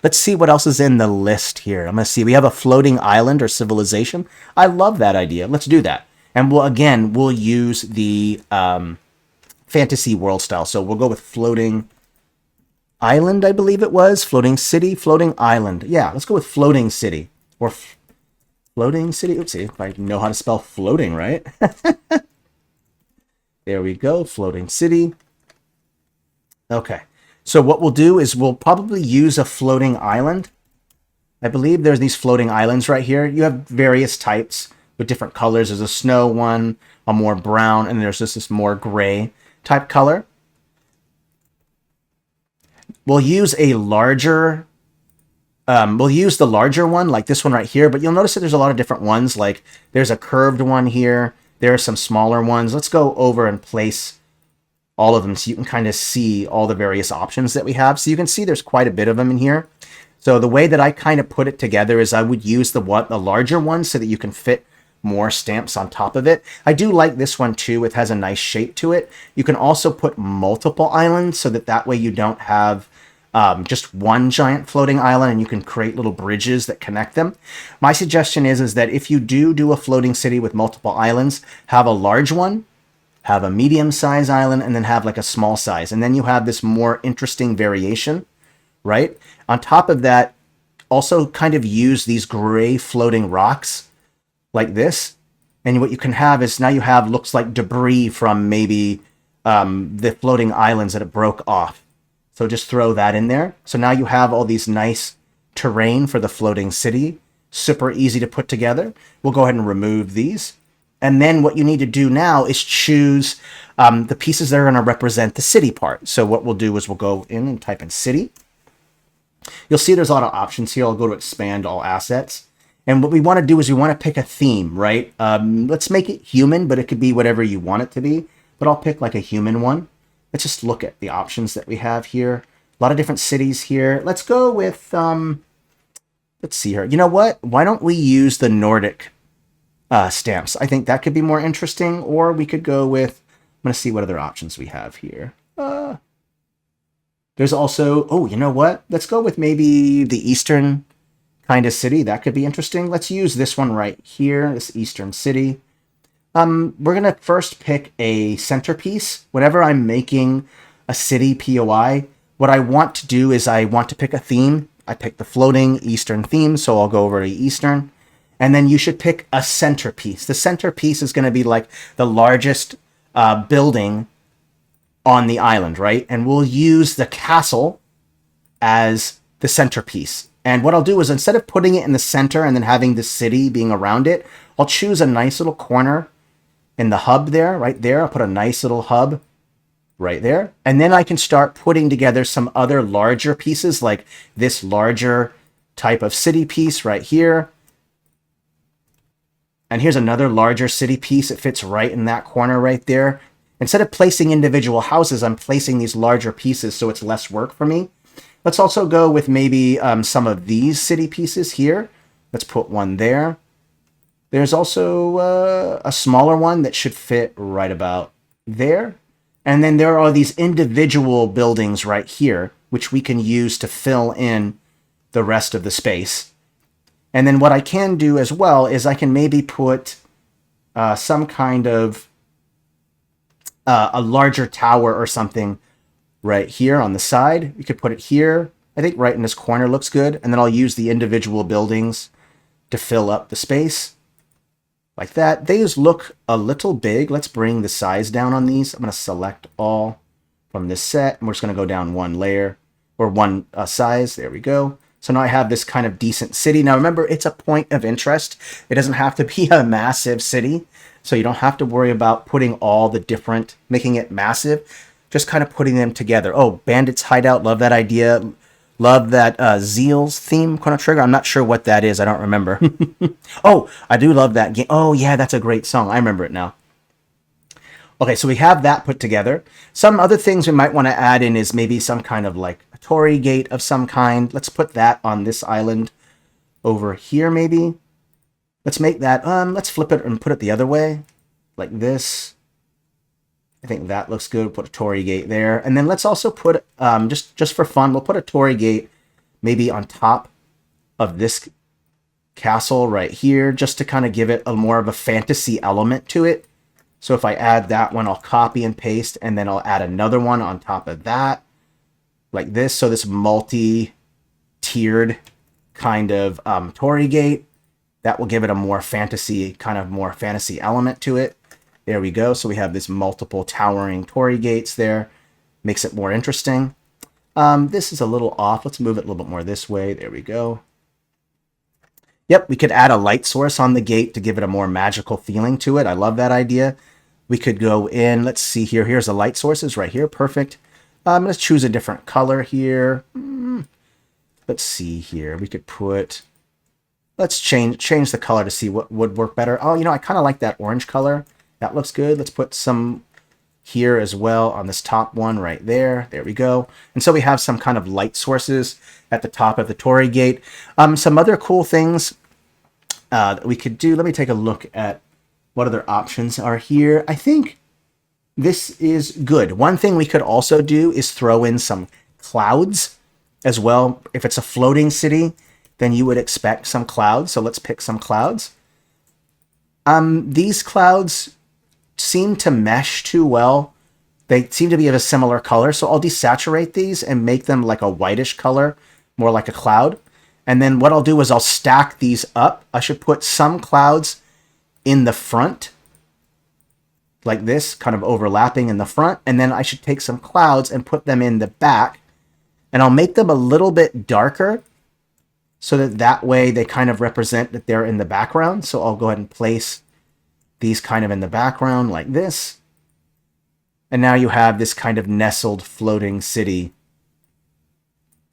Let's see what else is in the list here. I'm going to see. We have a floating island or civilization. I love that idea. Let's do that. And we'll use the fantasy world style. So we'll go with floating island, I believe it was. Floating city, floating island. Yeah, let's go with floating city. Or floating city. Oopsie, if I know how to spell floating, right? There we go, floating city. Okay, so what we'll do is we'll probably use a floating island. I believe there's these floating islands right here. You have various types with different colors. There's a snow one, a more brown, and there's just this more gray type color. We'll use a larger, we'll use the larger one, like this one right here, but you'll notice that there's a lot of different ones. Like there's a curved one here. There are some smaller ones. Let's go over and place all of them so you can kind of see all the various options that we have. So you can see there's quite a bit of them in here. So the way that I kind of put it together is I would use the larger one so that you can fit more stamps on top of it. I do like this one too. It has a nice shape to it. You can also put multiple islands so that way you don't have just one giant floating island, and you can create little bridges that connect them. My suggestion is that if you do a floating city with multiple islands, have a large one, have a medium size island, and then have like a small size. And then you have this more interesting variation, right? On top of that, also kind of use these gray floating rocks like this. And what you can have is now you have looks like debris from maybe the floating islands that it broke off. So just throw that in there. So now you have all these nice terrain for the floating city. Super easy to put together. We'll go ahead and remove these. And then what you need to do now is choose the pieces that are going to represent the city part. So what we'll do is we'll go in and type in city. You'll see there's a lot of options here. I'll go to expand all assets. And what we want to do is we want to pick a theme, right? Let's make it human, but it could be whatever you want it to be. But I'll pick like a human one. Let's just look at the options that we have here. A lot of different cities here. Let's go with, let's see here. You know what? Why don't we use the Nordic stamps? I think that could be more interesting. Or we could go with, I'm going to see what other options we have here. There's also, oh, you know what? Let's go with maybe the Eastern kind of city. That could be interesting. Let's use this one right here, this Eastern city. We're going to first pick a centerpiece. Whenever I'm making a city POI, what I want to do is I want to pick a theme. I pick the floating Eastern theme, so I'll go over to Eastern. And then you should pick a centerpiece. The centerpiece is going to be like the largest building on the island, right? And we'll use the castle as the centerpiece. And what I'll do is instead of putting it in the center and then having the city being around it, I'll choose a nice little corner in the hub there, right there. I'll put a nice little hub right there. And then I can start putting together some other larger pieces like this larger type of city piece right here. And here's another larger city piece. It fits right in that corner right there. Instead of placing individual houses, I'm placing these larger pieces so it's less work for me. Let's also go with maybe some of these city pieces here. Let's put one there. There's also a smaller one that should fit right about there. And then there are these individual buildings right here, which we can use to fill in the rest of the space. And then what I can do as well is I can maybe put some kind of a larger tower or something right here on the side. You could put it here. I think right in this corner looks good. And then I'll use the individual buildings to fill up the space. Like that. These look a little big. Let's bring the size down on these. I'm going to select all from this set. And we're just going to go down one layer or one size. There we go. So now I have this kind of decent city. Now remember, it's a point of interest. It doesn't have to be a massive city. So you don't have to worry about putting all the different, making it massive. Just kind of putting them together. Oh, Bandits Hideout. Love that idea. Love that Zeal's theme, Chrono Trigger. I'm not sure what that is. I don't remember. Oh, I do love that game. Oh, yeah, that's a great song. I remember it now. Okay, so we have that put together. Some other things we might want to add in is maybe some kind of like a Torii gate of some kind. Let's put that on this island over here maybe. Let's make that, let's flip it and put it the other way, like this. I think that looks good. Put a Torii gate there. And then let's also put, just for fun, we'll put a Torii gate maybe on top of this castle right here, just to kind of give it a more of a fantasy element to it. So if I add that one, I'll copy and paste, and then I'll add another one on top of that, like this. So this multi-tiered kind of torii gate, that will give it a more fantasy element to it. There we go. So we have this multiple towering torii gates there. Makes it more interesting. This is a little off. Let's move it a little bit more this way. There we go. Yep, we could add a light source on the gate to give it a more magical feeling to it. I love that idea. We could go in, let's see here. Here's the light sources right here. Perfect. Let's choose a different color here. Let's see here. We could put, let's change the color to see what would work better. Oh, I kind of like that orange color. That looks good. Let's put some here as well on this top one right there. There we go. And so we have some kind of light sources at the top of the torii gate. Some other cool things that we could do. Let me take a look at what other options are here. I think this is good. One thing we could also do is throw in some clouds as well. If it's a floating city, then you would expect some clouds. So let's pick some clouds. These clouds seem to mesh too well. They seem to be of a similar color. So I'll desaturate these and make them like a whitish color, more like a cloud. And then what I'll do is I'll stack these up. I should put some clouds in the front, like this, kind of overlapping in the front. And then I should take some clouds and put them in the back. And I'll make them a little bit darker so that way they kind of represent that they're in the background. So I'll go ahead and place these kind of in the background like this. And now you have this kind of nestled floating city